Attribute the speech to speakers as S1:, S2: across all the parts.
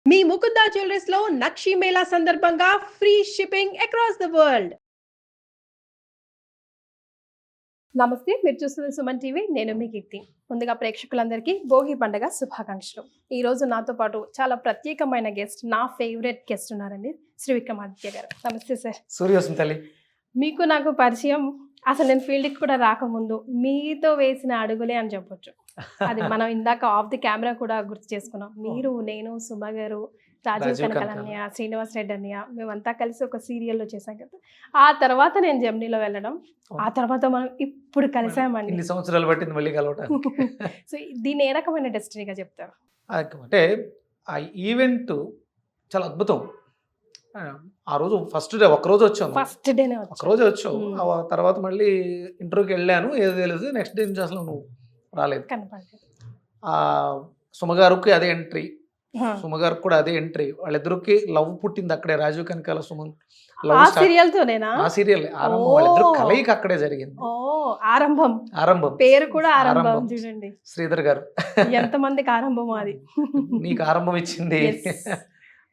S1: మీ Mukunda jewellers లో నక్షి మేళా సందర్భంగా free shipping across the world. నమస్తే, మీరు చూస్తున్న సుమన్ టీవీ. నేను మీ కీర్తి. ముందుగా ప్రేక్షకులందరికీ భోగి పండుగ శుభాకాంక్షలు. ఈ రోజు నాతో పాటు చాలా ప్రత్యేకమైన గెస్ట్, నా ఫేవరెట్ గెస్ట్ ఉన్నారండి, శ్రీ విక్రమాదిత్య గారు. నమస్తే సార్.
S2: సూర్యోసం తల్లి.
S1: మీకు నాకు పరిచయం అసలు నేను ఫీల్డ్కి కూడా రాకముందు మీతో వేసిన అడుగులే అని చెప్పొచ్చు. అది మనం ఇందాక ఆఫ్ ది కెమెరా కూడా గుర్తు చేసుకున్నాం. మీరు, నేను, సుమ గారు, రాజీవ్ కనకల్ అన్నయ్య, శ్రీనివాస్ రెడ్డి అన్నయ్య, మేమంతా కలిసి ఒక సీరియల్లో చేసాం కదా. ఆ తర్వాత నేను జెమినీలో వెళ్ళడం, ఆ తర్వాత మనం ఇప్పుడు కలిసామండి.
S2: ఇన్ని సంవత్సరాలు పట్టింది మళ్ళీ కలవటానికి.
S1: సో దీన్ని ఏ రకమైన డెస్టినీగా చెప్తారు?
S2: అంటే ఆ ఈవెంట్ చాలా అద్భుతం. ఆ రోజు ఫస్ట్ డే ఒక్కరోజు వచ్చాము.
S1: ఫస్ట్ డేనే
S2: ఒకరోజు వచ్చావు. ఆ తర్వాత మళ్ళీ ఇంటర్వ్యూకి వెళ్ళాను, ఏదో తెలియదు. నెక్స్ట్ డే నుంచి అసలు నువ్వు రాలేదు. సుమగారికి అదే ఎంట్రీ, సుమగారికి కూడా అదే ఎంట్రీ. వాళ్ళిద్దరికి లవ్ పుట్టింది అక్కడే. రాజీవ్ కనకాల, సుమన్
S1: ఆ సీరియల్
S2: ఆరంభం. వాళ్ళిద్దరు కలయిక అక్కడే జరిగింది. ఆరంభం
S1: పేరు కూడా ఆరంభం. చూడండి
S2: శ్రీధర్ గారు,
S1: ఎంతమందికి ఆరంభం అది.
S2: నీకు ఆరంభం ఇచ్చింది.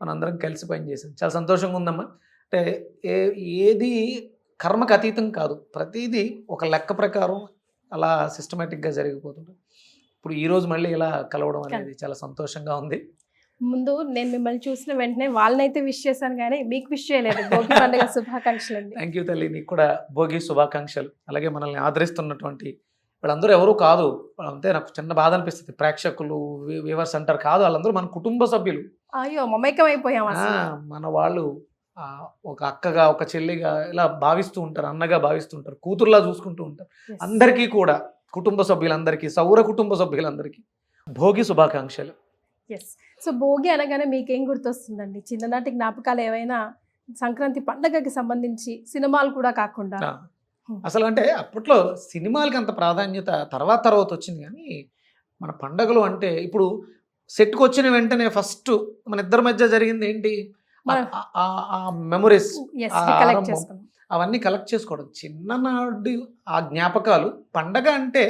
S2: మనందరం కలిసి పని చేసాం. చాలా సంతోషంగా ఉందమ్మా. అంటే ఏది కర్మకు అతీతం కాదు, ప్రతిదీ ఒక లెక్క ప్రకారం అలా సిస్టమేటిక్గా జరిగిపోతుంది. ఇప్పుడు ఈరోజు మళ్ళీ ఇలా కలవడం అనేది చాలా సంతోషంగా ఉంది.
S1: ముందు నేను మిమ్మల్ని చూసిన వెంటనే వాళ్ళనైతే విష్ చేశాను, కానీ మీకు విష్ చేయలేదు. భోగి పండుగ శుభాకాంక్షలు అండి.
S2: థ్యాంక్ యూ తల్లి, నీకు కూడా భోగి శుభాకాంక్షలు. అలాగే మనల్ని ఆదరిస్తున్నటువంటి వాళ్ళందరూ ఎవరు కాదు, అంతే. నాకు చిన్న బాధ అనిపిస్తుంది, ప్రేక్షకులు వ్యూవర్స్ అంటారు, కాదు, వాళ్ళందరూ మన కుటుంబ సభ్యులు.
S1: అయ్యో, మమైకం అయిపోయాం.
S2: మన వాళ్ళు ఒక అక్కగా, ఒక చెల్లిగా ఇలా భావిస్తూ ఉంటారు, అన్నగా భావిస్తూ ఉంటారు, కూతుర్లా చూసుకుంటూ ఉంటారు. అందరికీ కూడా, కుటుంబ సభ్యులందరికీ, సౌర కుటుంబ సభ్యులందరికీ భోగి శుభాకాంక్షలు.
S1: ఎస్. సో భోగి అనగానే మీకేం గుర్తొస్తుందండి? చిన్ననాటి జ్ఞాపకాలు ఏవైనా, సంక్రాంతి పండగకి సంబంధించి, సినిమాలు కూడా కాకుండా?
S2: అసలు అంటే అప్పట్లో సినిమాలకి అంత ప్రాధాన్యత తర్వాత వచ్చింది, కానీ మన పండగలు అంటే ఇప్పుడు సెట్కి వచ్చిన వెంటనే ఫస్ట్ మన ఇద్దరి మధ్య జరిగింది ఏంటి, మెమరీస్, అవన్నీ కలెక్ట్ చేసుకోవడం. చిన్ననాడు ఆ జ్ఞాపకాలు. పండగ అంటే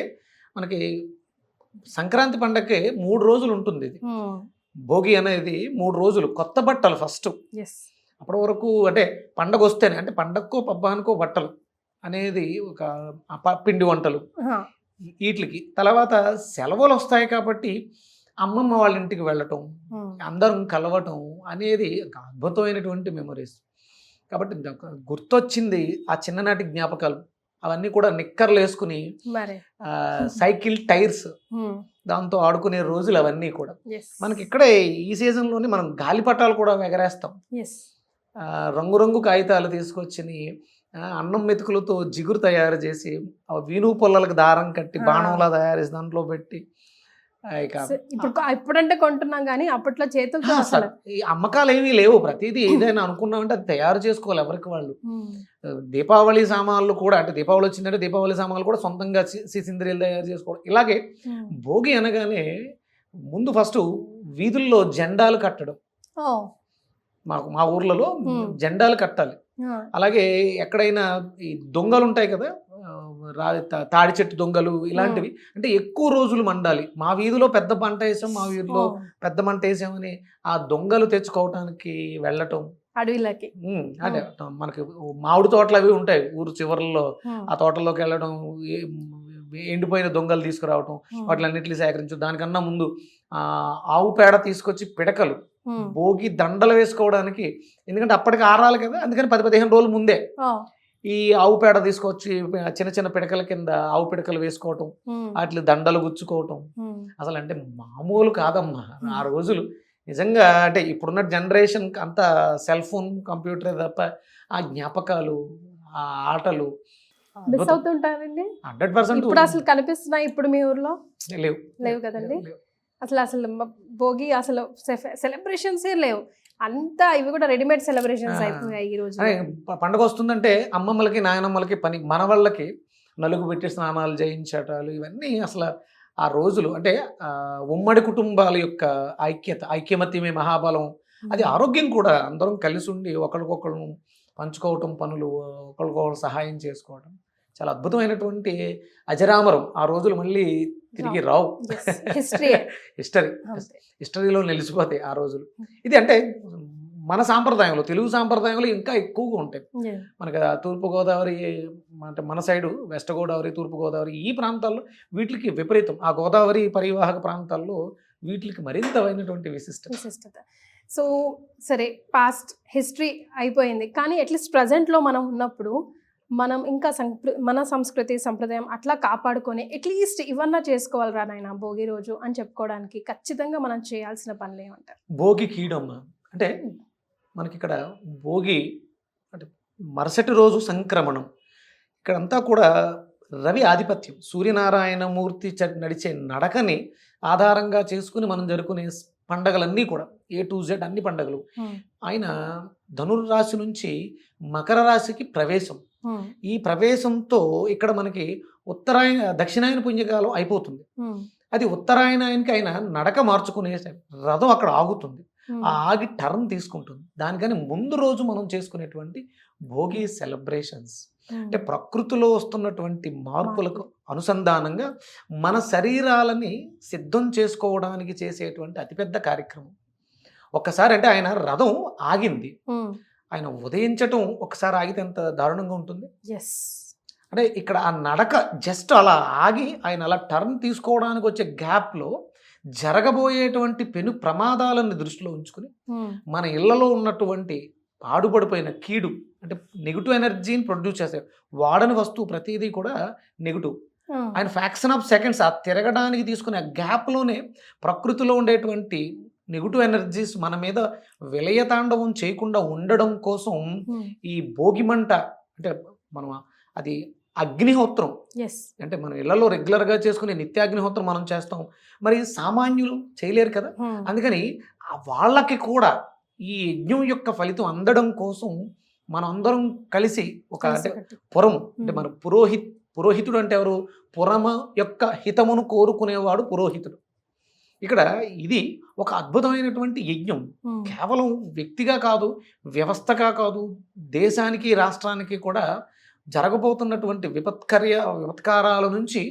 S2: మనకి సంక్రాంతి పండగకి 3 రోజులు ఉంటుంది. ఇది భోగి అనేది 3 రోజులు. కొత్త బట్టలు ఫస్ట్. అప్పటి వరకు అంటే పండగ వస్తేనే, అంటే పండగకో పబ్బానికో బట్టలు అనేది ఒక పిండి వంటలు వీటికి. తర్వాత సెలవులు వస్తాయి కాబట్టి అమ్మమ్మ వాళ్ళ ఇంటికి వెళ్ళటం, అందరం కలవటం అనేది ఒక అద్భుతమైనటువంటి మెమరీస్. కాబట్టి గుర్తొచ్చింది ఆ చిన్ననాటి జ్ఞాపకాలు. అవన్నీ కూడా నిక్కర్లు వేసుకుని, సైకిల్ టైర్స్, దాంతో ఆడుకునే రోజులు అవన్నీ కూడా. మనకి ఇక్కడే ఈ సీజన్లోనే మనం గాలిపటాలు కూడా ఎగరేస్తాం. రంగురంగు కాగితాలు తీసుకొచ్చి అన్నం మెతుకులతో జిగురు తయారు చేసి, వీణు పొల్లలకు దారం కట్టి బాణంలా తయారు చేసి దాంట్లో పెట్టి,
S1: ఇప్పుడంటే కొంటున్నాం కానీ అప్పట్లో చేతులతో
S2: ఈ అమ్మకాలు ఏమీ లేవు. ప్రతిదీ ఏదైనా అనుకున్నామంటే అది తయారు చేసుకోవాలి ఎవరికి వాళ్ళు. దీపావళి సామాన్లు కూడా, అంటే దీపావళి వచ్చిందంటే దీపావళి సామాన్లు కూడా సొంతంగా సిసింద్రీలు తయారు చేసుకోవడం. ఇలాగే భోగి అనగానే ముందు ఫస్ట్ వీధుల్లో జెండాలు కట్టడం. మా ఊర్లలో జెండాలు కట్టాలి. అలాగే ఎక్కడైనా ఈ దొంగలు ఉంటాయి కదా, తాడి చెట్టు దొంగలు ఇలాంటివి, అంటే ఎక్కువ రోజులు మండాలి. మా వీధిలో పెద్ద పంట వేసాం, మా వీధిలో పెద్ద మంట వేసామని ఆ దొంగలు తెచ్చుకోవటానికి వెళ్ళటం
S1: అడవిలోకి.
S2: అదే మనకి మామిడి తోటలు అవి ఉంటాయి ఊరు చివరిలో, ఆ తోటల్లోకి వెళ్ళడం, ఎండిపోయిన దొంగలు తీసుకురావటం, వాటిలన్నింటినీ సేకరించు. దానికన్నా ముందు ఆవు పేడ తీసుకొచ్చి పిడకలు, భోగి దండలు వేసుకోవడానికి, ఎందుకంటే అప్పటికి ఆరాలి కదా, అందుకని 10-15 రోజుల ముందే ఈ ఆవు పేడ తీసుకొచ్చి చిన్న చిన్న పిడకల కింద ఆవు పిడకలు వేసుకోవటం, వాటి దండలు గుచ్చుకోవటం. అసలు అంటే మామూలు కాదమ్మా ఆ రోజులు. నిజంగా అంటే ఇప్పుడున్న జనరేషన్ అంతా సెల్ ఫోన్, కంప్యూటరే తప్ప ఆ జ్ఞాపకాలు, ఆ ఆటలు
S1: మిస్ అవుతుంటారండి.
S2: 100%.
S1: ఇప్పుడు అసలు కనిపిస్తున్నాయి ఇప్పుడు మీ ఊర్లో? లేవు కదండి. అసలు భోగి అసలు సెలబ్రేషన్సే లేవు, అంతా ఇవి కూడా రెడీమేడ్ సెలబ్రేషన్స్ అయిపోయాయి ఈ రోజు.
S2: పండుగ వస్తుందంటే అమ్మమ్మలకి నాయనమ్మలకి పని, మన వాళ్ళకి నలుగు పెట్టి స్నానాలు చేయించటాలు, ఇవన్నీ అసలు ఆ రోజులు. అంటే ఉమ్మడి కుటుంబాల యొక్క ఐక్యమత్యమే మహాబలం. అది ఆరోగ్యం కూడా. అందరం కలిసి ఉండి ఒకరికొకరు పంచుకోవటం, పనులు ఒకరికొకరు సహాయం చేసుకోవటం చాలా అద్భుతమైనటువంటి అజరామరం. ఆ రోజులు మళ్ళీ తిరిగి రావు.
S1: హిస్టరీ
S2: హిస్టరీలో నిలిచిపోతాయి ఆ రోజులు. ఇది అంటే మన సాంప్రదాయంలో, తెలుగు సాంప్రదాయంలో ఇంకా ఎక్కువగా ఉంటాయి. మనకి తూర్పుగోదావరి అంటే మన సైడు వెస్ట్ గోదావరి, తూర్పుగోదావరి ఈ ప్రాంతాల్లో వీటికి విపరీతం. ఆ గోదావరి పరివాహక ప్రాంతాల్లో వీటికి మరింతమైనటువంటి విశిష్టత.
S1: సో సరే, పాస్ట్ హిస్టరీ అయిపోయింది, కానీ అట్లీస్ట్ ప్రజెంట్లో మనం ఉన్నప్పుడు మనం ఇంకా మన సంస్కృతి సంప్రదాయం అట్లా కాపాడుకొని అట్లీస్ట్ ఇవన్నా చేసుకోవాలిరా నాయన భోగి రోజు అని చెప్పుకోవడానికి ఖచ్చితంగా మనం చేయాల్సిన పనులు ఏమంటారు?
S2: భోగి కీడమ్మ అంటే మనకి ఇక్కడ భోగి అంటే మరుసటి రోజు సంక్రమణం. ఇక్కడంతా కూడా రవి ఆధిపత్యం, సూర్యనారాయణమూర్తి నడిచే నడకని ఆధారంగా చేసుకుని మనం జరుపుకునే పండగలన్నీ కూడా A to Z అన్ని పండగలు. ఆయన ధనుర్రాశి నుంచి మకర రాశికి ప్రవేశం. ఈ ప్రవేశంతో ఇక్కడ మనకి ఉత్తరాయణ దక్షిణాయన పుణ్యకాలం అయిపోతుంది. అది ఉత్తరాయణాయనకి ఆయన నడక మార్చుకునే రథం అక్కడ ఆగుతుంది. ఆ ఆగి టర్న్ తీసుకుంటుంది. దానికని ముందు రోజు మనం చేసుకునేటువంటి భోగి సెలబ్రేషన్స్ అంటే ప్రకృతిలో వస్తున్నటువంటి మార్పులకు అనుసంధానంగా మన శరీరాలని సిద్ధం చేసుకోవడానికి చేసేటువంటి అతిపెద్ద కార్యక్రమం. ఒక్కసారి అంటే ఆయన రథం ఆగింది, ఆయన ఉదయించటం ఒకసారి ఆగితే ఎంత దారుణంగా ఉంటుంది. అంటే ఇక్కడ ఆ నడక జస్ట్ అలా ఆగి ఆయన అలా టర్న్ తీసుకోవడానికి వచ్చే గ్యాప్లో జరగబోయేటువంటి పెను ప్రమాదాలను దృష్టిలో ఉంచుకుని మన ఇళ్లలో ఉన్నటువంటి పాడుపడిపోయిన కీడు అంటే నెగిటివ్ ఎనర్జీని ప్రొడ్యూస్ చేస్తారు. వాడని వస్తువు ప్రతిదీ కూడా నెగిటివ్. ఆయన ఫ్యాక్షన్ ఆఫ్ సెకండ్స్ ఆ తిరగడానికి తీసుకునే ఆ గ్యాప్లోనే ప్రకృతిలో ఉండేటువంటి నెగిటివ్ ఎనర్జీస్ మన మీద విలయతాండవం చేయకుండా ఉండడం కోసం ఈ భోగిమంట అంటే మనం అది అగ్నిహోత్రం అంటే మనం ఇళ్లలో రెగ్యులర్గా చేసుకునే నిత్యాగ్నిహోత్రం మనం చేస్తాం, మరి సామాన్యులు చేయలేరు కదా. అందుకని వాళ్ళకి కూడా ఈ యజ్ఞం యొక్క ఫలితం అందడం కోసం మనం అందరం కలిసి ఒక పురం అంటే మన పురోహితుడు అంటే ఎవరు? పురమ యొక్క హితమును కోరుకునేవాడు పురోహితుడు. ఇక్కడ ఇది ఒక అద్భుతమైనటువంటి యజ్ఞం. కేవలం వ్యక్తిగా కాదు, వ్యవస్థగా కాదు, దేశానికి రాష్ట్రానికి కూడా జరగబోతున్నటువంటి విపత్కారాల నుంచి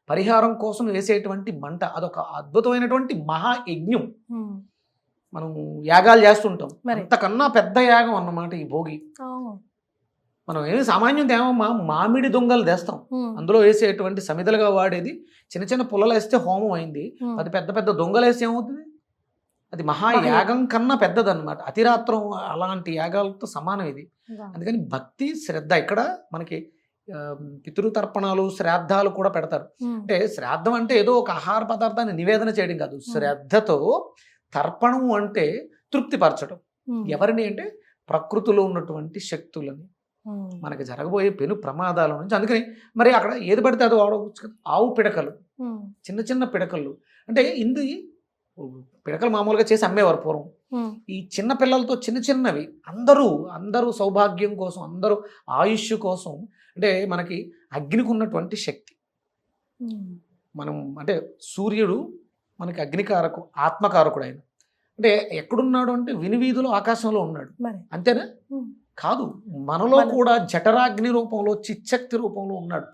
S2: పరిహారం కోసం వేసేటువంటి మంట. అదొక అద్భుతమైనటువంటి మహాయజ్ఞం. మనం యాగాలు చేస్తుంటాం, అంతకన్నా పెద్ద యాగం అన్నమాట ఈ భోగి. మనం ఏమి సామాన్యం తేమమ్మా, మామిడి దొంగలు తెస్తాం, అందులో వేసేటువంటి సమిదలుగా వాడేది చిన్న చిన్న పుల్లలు వేస్తే హోమం అయింది. అది పెద్ద పెద్ద దొంగలు వేస్తే ఏమవుతుంది? అది మహాయాగం కన్నా పెద్దదన్నమాట. అతిరాత్రం అలాంటి యాగాలతో సమానం ఇది. అందుకని భక్తి శ్రద్ధ ఇక్కడ మనకి పితృతర్పణాలు శ్రాద్ధాలు కూడా పెడతారు. అంటే శ్రాద్ధం అంటే ఏదో ఒక ఆహార పదార్థాన్ని నివేదన చేయడం కాదు, శ్రద్ధతో తర్పణం అంటే తృప్తిపరచడం. ఎవరిని అంటే ప్రకృతిలో ఉన్నటువంటి శక్తులని, మనకి జరగబోయే పెను ప్రమాదాల నుంచి. అందుకని మరి అక్కడ ఏది పడితే అది వాడవచ్చు. ఆవు పిడకలు, చిన్న చిన్న పిడకలు అంటే పిడకలు మామూలుగా చేసి అమ్మేవారు పూర్వం. ఈ చిన్న పిల్లలతో చిన్న చిన్నవి అందరూ సౌభాగ్యం కోసం, అందరూ ఆయుష్ కోసం. అంటే మనకి అగ్నికి ఉన్నటువంటి శక్తి, మనం అంటే సూర్యుడు మనకి అగ్నికారకు ఆత్మకారకుడు. ఆయన అంటే ఎక్కడున్నాడు అంటే వినివీధిలో ఆకాశంలో ఉన్నాడు, అంతేనా? కాదు, మనలో కూడా జఠరాగ్ని రూపంలో చిచ్చక్తి రూపంలో ఉన్నాడు.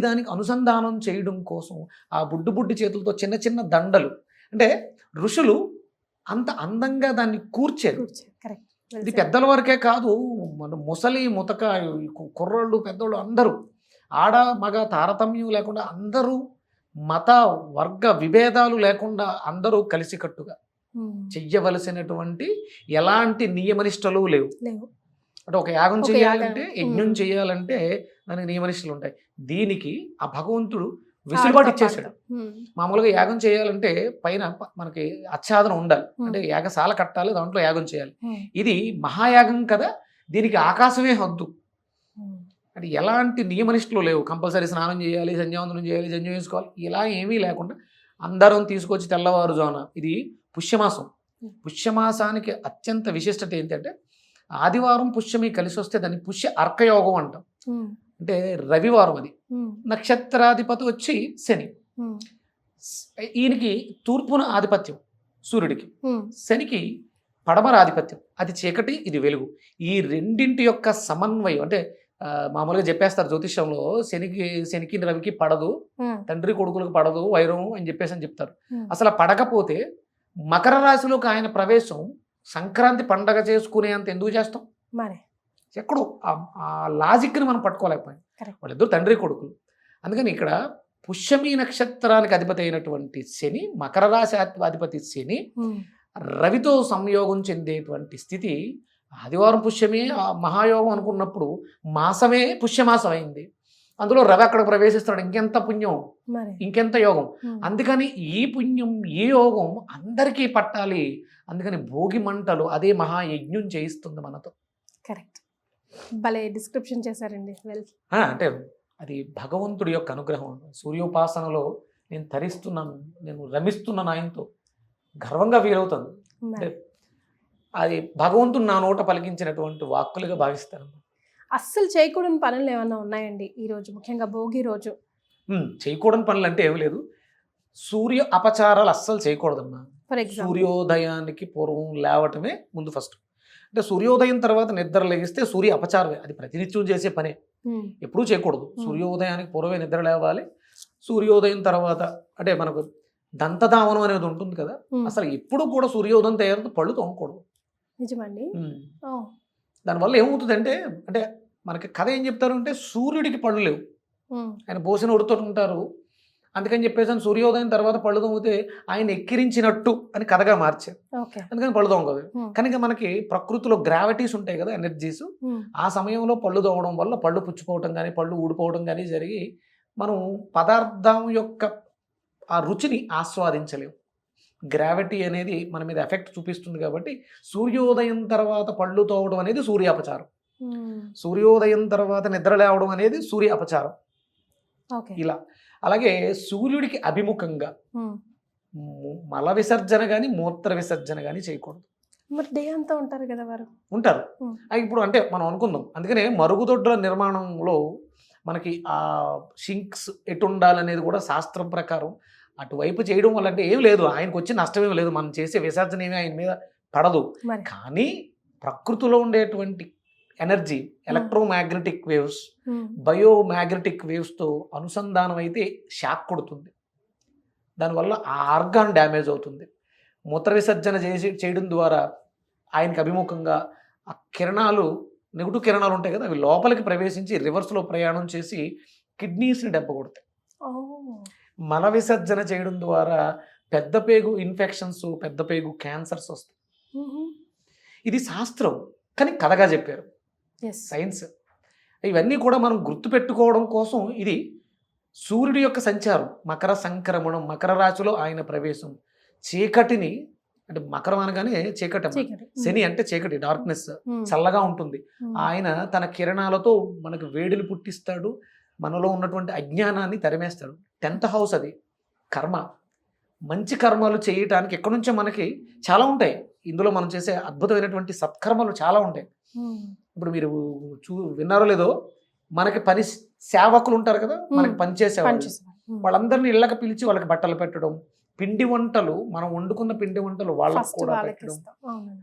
S2: దానికి అనుసంధానం చేయడం కోసం ఆ బుడ్డి చేతులతో చిన్న చిన్న దండలు అంటే ఋషులు అంత అందంగా దాన్ని కూర్చారు. ఇది పెద్దల వరకే కాదు, మన ముసలి ముతక కుర్రోళ్ళు పెద్దోళ్ళు అందరూ, ఆడ మగ తారతమ్యం లేకుండా అందరూ, మత వర్గ విభేదాలు లేకుండా అందరూ కలిసికట్టుగా చెయ్యవలసినటువంటి ఎలాంటి నియమనిష్టలు లేవు. అంటే ఒక యాగం చేయాలంటే, యజ్ఞం చేయాలంటే దానికి నియమనిష్టలు ఉంటాయి. దీనికి ఆ భగవంతుడు వెసులుబాటు ఇచ్చేసాడు. మామూలుగా యాగం చేయాలంటే పైన మనకి ఆచ్ఛాదనం ఉండాలి, అంటే యాగశాల కట్టాలి, దాంట్లో యాగం చేయాలి. ఇది మహాయాగం కదా, దీనికి ఆకాశమే హద్దు. అంటే ఎలాంటి నియమనిష్టలు లేవు. కంపల్సరీ స్నానం చేయాలి, సంధ్యావందనం చేయాలి, జంజం వేసుకోవాలి, ఇలా ఏమీ లేకుండా అందరం తీసుకొచ్చి తెల్లవారుజామున, ఇది పుష్యమాసం, పుష్యమాసానికి అత్యంత విశిష్టత ఏంటంటే ఆదివారం పుష్యమి కలిసి వస్తే దాన్ని పుష్య అర్కయోగం అంటాం. అంటే రవివారం, అది నక్షత్రాధిపతి వచ్చి శని. ఈయనకి తూర్పున ఆధిపత్యం సూర్యుడికి, శనికి పడమర ఆధిపత్యం, అది చీకటి ఇది వెలుగు. ఈ రెండింటి యొక్క సమన్వయం అంటే మామూలుగా చెప్పేస్తారు జ్యోతిష్యంలో, శనికి రవికి పడదు, తండ్రి కొడుకులకు పడదు వైరం అని చెప్పేసి అని చెప్తారు. అసలు పడకపోతే మకర రాశిలోకి ఆయన ప్రవేశం సంక్రాంతి పండగ చేసుకునేంత ఎందుకు చేస్తాం?
S1: మరి
S2: ఎక్కడో ఆ లాజిక్ని మనం పట్టుకోలేకపోయాం. వాళ్ళిద్దరు తండ్రి కొడుకులు. అందుకని ఇక్కడ పుష్యమి నక్షత్రానికి అధిపతి అయినటువంటి శని, మకర రాశి అధిపతి శని రవితో సంయోగం చెందేటువంటి స్థితి. ఆదివారం పుష్యమే మహాయోగం అనుకున్నప్పుడు మాసమే పుష్యమాసం అయింది. అందులో రవి అక్కడ ప్రవేశిస్తాడు. ఇంకెంత పుణ్యం, ఇంకెంత యోగం. అందుకని ఈ పుణ్యం, ఈ యోగం అందరికీ పట్టాలి. అందుకని భోగి మంటలు అదే మహాయజ్ఞం చేయిస్తుంది మనతో.
S1: కరెక్ట్, భలే డిస్క్రిప్షన్ చేశారండి.
S2: అంటే అది భగవంతుడి యొక్క అనుగ్రహం. సూర్యోపాసనలో నేను తరిస్తున్నాను, నేను రమిస్తున్నాను, ఆయనతో గర్వంగా ఫీల్ అవుతాను. అంటే అది భగవంతుడు నా నోట పలికించినటువంటి వాక్కులుగా భావిస్తాను.
S1: అస్సలు చేయకూడని పనులు ఏమన్నా ఉన్నాయండి ఈరోజు, ముఖ్యంగా భోగి రోజు?
S2: చేయకూడని పనులు అంటే ఏమి లేదు. సూర్య అపచారాలు అస్సలు చేయకూడదమ్మా.
S1: ఫర్ ఎగ్జాంపుల్
S2: సూర్యోదయానికి పూర్వం లేవటమే ముందు ఫస్ట్. అంటే సూర్యోదయం తర్వాత నిద్ర లేగిస్తే సూర్య అపచారమే. అది ప్రతినిత్యం చేసే పనే, ఎప్పుడూ చేయకూడదు. సూర్యోదయానికి పూర్వమే నిద్ర లేవాలి. సూర్యోదయం తర్వాత అంటే మనకు దంతధావనం అనేది ఉంటుంది కదా, అసలు ఎప్పుడు కూడా సూర్యోదయం తయారు పళ్ళు తోమకూడదు.
S1: నిజమండి.
S2: దానివల్ల ఏమవుతుందంటే, అంటే మనకి కథ ఏం చెప్తారు అంటే, సూర్యుడికి పళ్ళు లేవు, ఆయన పోసిన ఉడుతో ఉంటారు. అందుకని చెప్పేసి సూర్యోదయం తర్వాత పళ్ళు తోమితే ఆయన ఎక్కిరించినట్టు అని కథగా మార్చారు. అందుకని పళ్ళు తోమకూడదు. కనుక మనకి ప్రకృతిలో గ్రావిటీస్ ఉంటాయి కదా, ఎనర్జీస్. ఆ సమయంలో పళ్ళు తోమడం వల్ల పళ్ళు పుచ్చిపోవటం కానీ పళ్ళు ఊడిపోవడం కానీ జరిగి మనం పదార్థం యొక్క ఆ రుచిని ఆస్వాదించలేము. గ్రావిటీ అనేది మన మీద ఎఫెక్ట్ చూపిస్తుంది. కాబట్టి సూర్యోదయం తర్వాత పళ్ళు తోవడం అనేది సూర్య అపచారం, సూర్యోదయం తర్వాత నిద్ర లేవడం అనేది సూర్య అపచారం. ఇలా అలాగే సూర్యుడికి అభిముఖంగా మల విసర్జన కానీ మూత్ర విసర్జన కానీ చేయకూడదు.
S1: మరి డే అంతా ఉంటారు కదా వారు,
S2: ఉంటారు. ఇప్పుడు అంటే మనం అనుకుందాం. అందుకనే మరుగుదొడ్ల నిర్మాణంలో మనకి ఆ షింక్స్ ఎటు ఉండాలనేది కూడా శాస్త్రం ప్రకారం అటువైపు చేయడం వల్ల అంటే ఏం లేదు, ఆయనకు వచ్చి నష్టం ఏమి లేదు, మనం చేసే విసర్జన ఏమి ఆయన మీద పడదు. కానీ ప్రకృతిలో ఉండేటువంటి ఎనర్జీ, ఎలక్ట్రోమాగ్నెటిక్ వేవ్స్, బయోమాగ్నెటిక్ వేవ్స్తో అనుసంధానం అయితే షాక్ కొడుతుంది. దానివల్ల ఆ ఆర్గాన్ డ్యామేజ్ అవుతుంది. మూత్ర విసర్జన చేయడం ద్వారా ఆయనకు అభిముఖంగా ఆ కిరణాలు, నెగిటివ్ కిరణాలు ఉంటాయి కదా, అవి లోపలికి ప్రవేశించి రివర్స్లో ప్రయాణం చేసి కిడ్నీస్ని దెబ్బ కొడతాయి. మల విసర్జన చేయడం ద్వారా పెద్ద పేగు ఇన్ఫెక్షన్స్, పెద్ద పేగు క్యాన్సర్స్ వస్తాయి. ఇది శాస్త్రం, కానీ కథగా చెప్పారు సైన్స్. ఇవన్నీ కూడా మనం గుర్తుపెట్టుకోవడం కోసం ఇది సూర్యుడి యొక్క సంచారం, మకర సంక్రమణం, మకర రాశిలో ఆయన ప్రవేశం, చీకటిని అంటే మకరం అనగానే చీకటి, శని అంటే చీకటి, డార్క్నెస్, చల్లగా ఉంటుంది. ఆయన తన కిరణాలతో మనకు వేడిని పుట్టిస్తాడు, మనలో ఉన్నటువంటి అజ్ఞానాన్ని తరిమేస్తాడు. 10th హౌస్ అది కర్మ. మంచి కర్మలు చేయటానికి ఎక్కడి నుంచో మనకి చాలా ఉంటాయి. ఇందులో మనం చేసే అద్భుతమైనటువంటి సత్కర్మలు చాలా ఉంటాయి. ఇప్పుడు మీరు విన్నారో లేదో, మనకి పని సేవకులు ఉంటారు కదా, మనకి పనిచేసేవాళ్ళు, వాళ్ళందరినీ ఇళ్ళకి పిలిచి వాళ్ళకి బట్టలు పెట్టడం, పిండి వంటలు, మనం వండుకున్న పిండి వంటలు వాళ్ళకి కూడా పెట్టడం,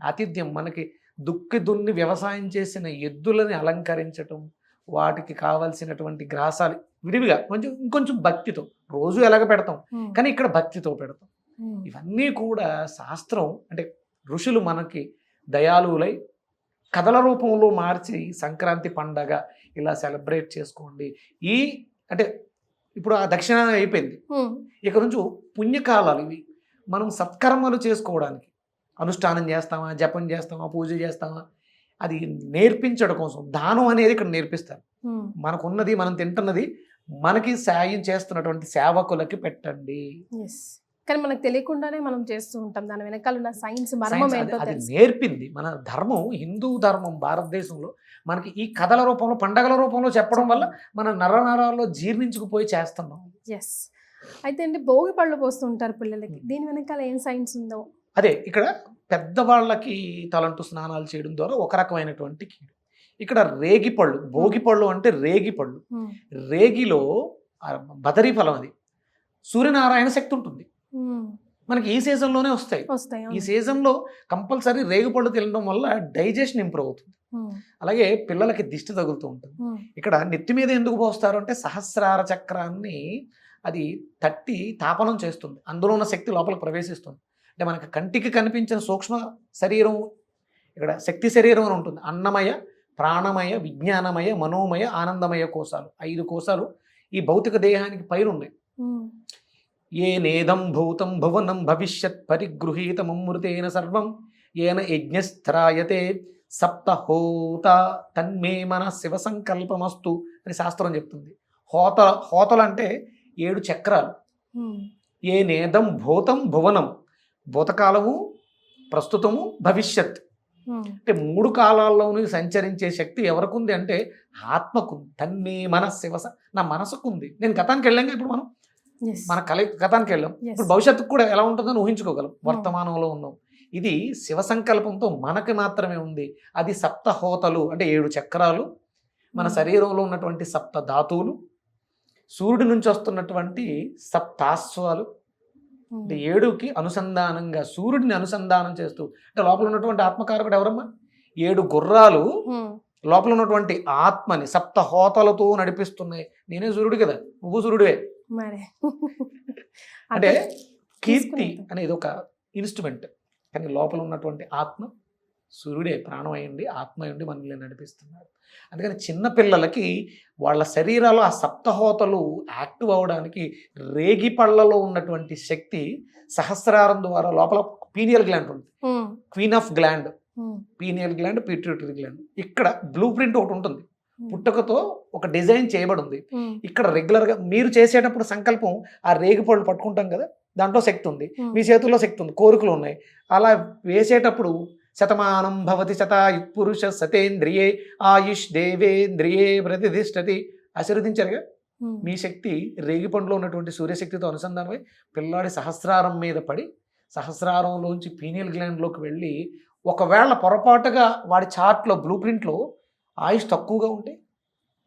S2: ఆతిథ్యం, మనకి దుక్కి దున్ని వ్యవసాయం చేసిన ఎద్దులని అలంకరించటం, వాటికి కావాల్సినటువంటి గ్రాసాలు విడివిగా ఇంకొంచెం భక్తితో, రోజు ఎలాగ పెడతాం కానీ ఇక్కడ భక్తితో పెడతాం. ఇవన్నీ కూడా శాస్త్రం అంటే ఋషులు మనకి దయాళువులై కథల రూపంలో మార్చి సంక్రాంతి పండగ ఇలా సెలబ్రేట్ చేసుకోండి. ఈ అంటే ఇప్పుడు ఆ దక్షిణ అయిపోయింది, ఇక నుంచి పుణ్యకాలాలు ఇవి. మనం సత్కర్మలు చేసుకోవడానికి అనుష్ఠానం చేస్తామా, జపం చేస్తామా, పూజ చేస్తామా, అది నేర్పించడం కోసం దానం అనేది ఇక్కడ నేర్పిస్తారు. మనకున్నది, మనం తింటున్నది మనకి సాయం చేస్తున్నటువంటి సేవకులకి పెట్టండి.
S1: కానీ మనకు తెలియకుండానే మనం చేస్తూ ఉంటాం. దాని వెనకాల ఉన్న సైన్స్ మర్మం ఏంటో
S2: అది నేర్పింది మన ధర్మం, హిందూ ధర్మం. భారతదేశంలో మనకి ఈ కథల రూపంలో, పండగల రూపంలో చెప్పడం వల్ల మన నరనరాల్లో జీర్ణించుకుపోయి చేస్తున్నాం.
S1: అయితే అండి, భోగి పళ్ళు పోస్తుంటారు పిల్లలకి, దీని వెనకాల ఏం సైన్స్ ఉందో?
S2: అదే ఇక్కడ పెద్దవాళ్ళకి తలంటు స్నానాలు చేయడం ద్వారా ఒక రకమైనటువంటి కీడు. ఇక్కడ రేగి పళ్ళు, భోగి పళ్ళు అంటే రేగి పళ్ళు. రేగిలో బదరీ ఫలం, అది సూర్యనారాయణ శక్తి ఉంటుంది. మనకి ఈ సీజన్లోనే వస్తాయి.
S1: వస్తాయి
S2: ఈ సీజన్లో కంపల్సరీ రేగుపళ్ళు తినడం వల్ల డైజెషన్ ఇంప్రూవ్ అవుతుంది. అలాగే పిల్లలకి దిష్టి తగులుతూ ఉంటుంది. ఇక్కడ నెత్తి మీద ఎందుకు పోస్తారు అంటే సహస్రార చక్రాన్ని అది తట్టి తాపనం చేస్తుంది, అందులో ఉన్న శక్తి లోపలికి ప్రవేశిస్తుంది. అంటే మనకి కంటికి కనిపించిన సూక్ష్మ శరీరం ఇక్కడ శక్తి శరీరం అని ఉంటుంది. అన్నమయ, ప్రాణమయ, విజ్ఞానమయ, మనోమయ, ఆనందమయ కోశాలు, 5 కోశాలు ఈ భౌతిక దేహానికి పైన ఉన్నాయి. ఏ నేదం భూతం భువనం భవిష్యత్ పరిగృహీతమృతేన సర్వం ఏన యజ్ఞస్థ్రాయతే సప్తహోత తన్మే మన శివ సంకల్పమస్తు అని శాస్త్రం చెప్తుంది. హోతలు అంటే 7 చక్రాలు. ఏ నేదం భూతం భువనం, భూతకాలము, ప్రస్తుతము, భవిష్యత్ అంటే 3 కాలాల్లోనూ సంచరించే శక్తి ఎవరికి ఉంది అంటే ఆత్మకుంది. తన్మే మన శివ నా మనసుకుంది. నేను గతానికి వెళ్ళాం, ఇప్పుడు మనం మన గతానికి వెళ్ళాం, ఇప్పుడు భవిష్యత్తుకు కూడా ఎలా ఉంటుందని ఊహించుకోగలం. వర్తమానంలో ఉన్నాం. ఇది శివ సంకల్పంతో మనకి మాత్రమే ఉంది. అది సప్తహోతలు అంటే 7 చక్రాలు, మన శరీరంలో ఉన్నటువంటి 7 ధాతువులు, సూర్యుడి నుంచి వస్తున్నటువంటి సప్తాశ్వాలు అంటే 7కి అనుసంధానంగా సూర్యుడిని అనుసంధానం చేస్తూ, అంటే లోపల ఉన్నటువంటి ఆత్మకారకుడు ఎవరమ్మా? 7 గుర్రాలు లోపల ఉన్నటువంటి ఆత్మని సప్తహోతలతో నడిపిస్తున్నాయి. నేనే సూర్యుడు కదా, నువ్వు సూర్యుడివే. అంటే కీర్తి అనేది ఒక ఇన్స్ట్రుమెంట్, కానీ లోపల ఉన్నటువంటి ఆత్మ సూర్యుడే, ప్రాణం అయ్యండి, ఆత్మ అయ్యండి మనల్ని నడిపిస్తున్నాడు. అందుకని చిన్నపిల్లలకి వాళ్ళ శరీరాలు ఆ సప్తహోతలు యాక్టివ్ అవ్వడానికి రేగిపళ్ళలో ఉన్నటువంటి శక్తి సహస్రారం ద్వారా లోపల పీనియల్ గ్లాండ్ ఉంది, queen of gland, pineal gland, pituitary gland. ఇక్కడ బ్లూ ప్రింట్ ఒకటి ఉంటుంది, పుట్టుకతో ఒక డిజైన్ చేయబడి ఉంది. ఇక్కడ రెగ్యులర్గా మీరు చేసేటప్పుడు సంకల్పం ఆ రేగిపళ్ళు పట్టుకుంటాం కదా, దాంట్లో శక్తి ఉంది, మీ చేతుల్లో శక్తి ఉంది, కోరికలు ఉన్నాయి. అలా వేసేటప్పుడు శతమానం భవతి శతాయుః పురుష సతేంద్రియే ఆయుష్ దేవేంద్రియే ప్రతిష్టతి ఆశీర్వదించారుగా. మీ శక్తి రేగిపండులో ఉన్నటువంటి సూర్యశక్తితో అనుసంధానమై పిల్లాడి సహస్రారం మీద పడి సహస్రారంలోంచి పీనియల్ గ్లాండ్లోకి వెళ్ళి, ఒకవేళ పొరపాటుగా వాడి చార్ట్లో బ్లూ ప్రింట్లో ఆయుష్ తక్కువగా ఉంటే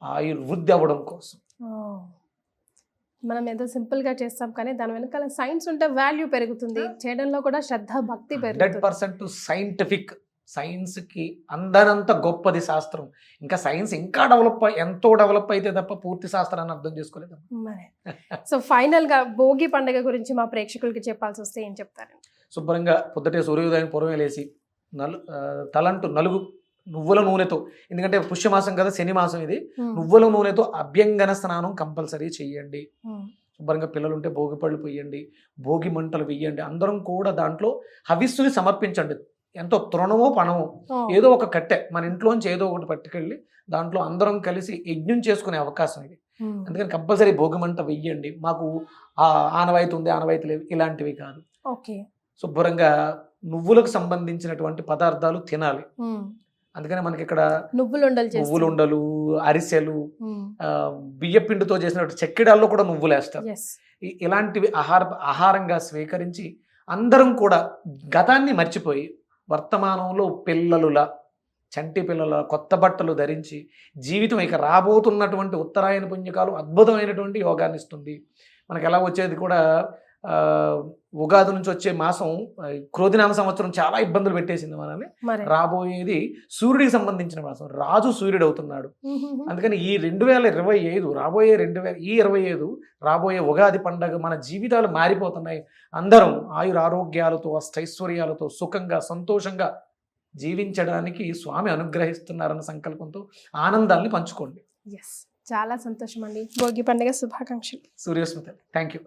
S2: ఆయుర్వృద్ధి అవ్వడం కోసం.
S1: మనం ఏదో సింపుల్ గా చేస్తాం, కానీ దాని వెనకాల సైన్స్ ఉంటే వాల్యూ పెరుగుతుంది, చేయడంలో కూడా శ్రద్ధ భక్తి పెరుగుతుంది.
S2: 100% సైంటిఫిక్. సైన్స్ కి అందనంత గొప్పది శాస్త్రం. ఇంకా సైన్స్ ఇంకా ఎంతో డెవలప్ అయితే తప్ప పూర్తి శాస్త్రాన్ని అర్థం చేసుకోలేదు.
S1: సో ఫైనల్ గా భోగి పండుగ గురించి మా ప్రేక్షకులకి చెప్పాల్సి వస్తే ఏం చెప్తారు?
S2: శుభ్రంగా పొద్దుటే సూర్యోదయం పూర్వమే లేచి తలంటూ నలుగు నువ్వుల నూనెతో, ఎందుకంటే పుష్యమాసం కదా, శని మాసం ఇది, నువ్వుల నూనెతో అభ్యంగన స్నానం కంపల్సరీ చెయ్యండి. శుభ్రంగా పిల్లలు ఉంటే భోగి పళ్ళు పొయ్యండి, భోగి మంటలు వెయ్యండి. అందరం కూడా దాంట్లో హవిస్సుని సమర్పించండి. ఎంతో తృణమో పణమో ఏదో ఒక కట్టె మన ఇంట్లోంచి ఏదో ఒకటి పట్టుకెళ్ళి దాంట్లో అందరం కలిసి యజ్ఞం చేసుకునే అవకాశం ఇది. అందుకని కంపల్సరీ భోగి మంట వెయ్యండి. మాకు ఆనవాయితీ ఉంది, ఆనవాయితీ లేవు, ఇలాంటివి కాదు. శుభ్రంగా నువ్వులకు సంబంధించినటువంటి పదార్థాలు తినాలి. అందుకని మనకి ఇక్కడ నువ్వులుండలు, అరిసెలు, బియ్యపిండితో చేసినటువంటి చెక్కిడాల్లో కూడా నువ్వులు వేస్తారు. ఇలాంటివి ఆహారంగా స్వీకరించి అందరం కూడా గతాన్ని మర్చిపోయి వర్తమానంలో పిల్లలులా, చంటి పిల్లల కొత్త బట్టలు ధరించి జీవితం ఇక రాబోతున్నటువంటి ఉత్తరాయణ పుణ్యకాలు అద్భుతమైనటువంటి యోగాన్ని ఇస్తుంది. మనకి ఎలా వచ్చేది కూడా ఉగాది నుంచి వచ్చే మాసం క్రోధినామ సంవత్సరం చాలా ఇబ్బందులు పెట్టేసింది మనల్ని. రాబోయేది సూర్యుడికి సంబంధించిన మాసం, రాజు సూర్యుడు అవుతున్నాడు. అందుకని ఈ 2025 రాబోయే 2025 రాబోయే ఉగాది పండగ మన జీవితాలు మారిపోతున్నాయి. అందరం ఆయురారోగ్యాలతో అష్టైశ్వర్యాలతో సుఖంగా సంతోషంగా జీవించడానికి స్వామి అనుగ్రహిస్తున్నారన్న సంకల్పంతో ఆనందాన్ని పంచుకోండి.
S1: చాలా సంతోషం అండి. భోగి పండుగ శుభాకాంక్షలు.
S2: Suryasmita, thank you.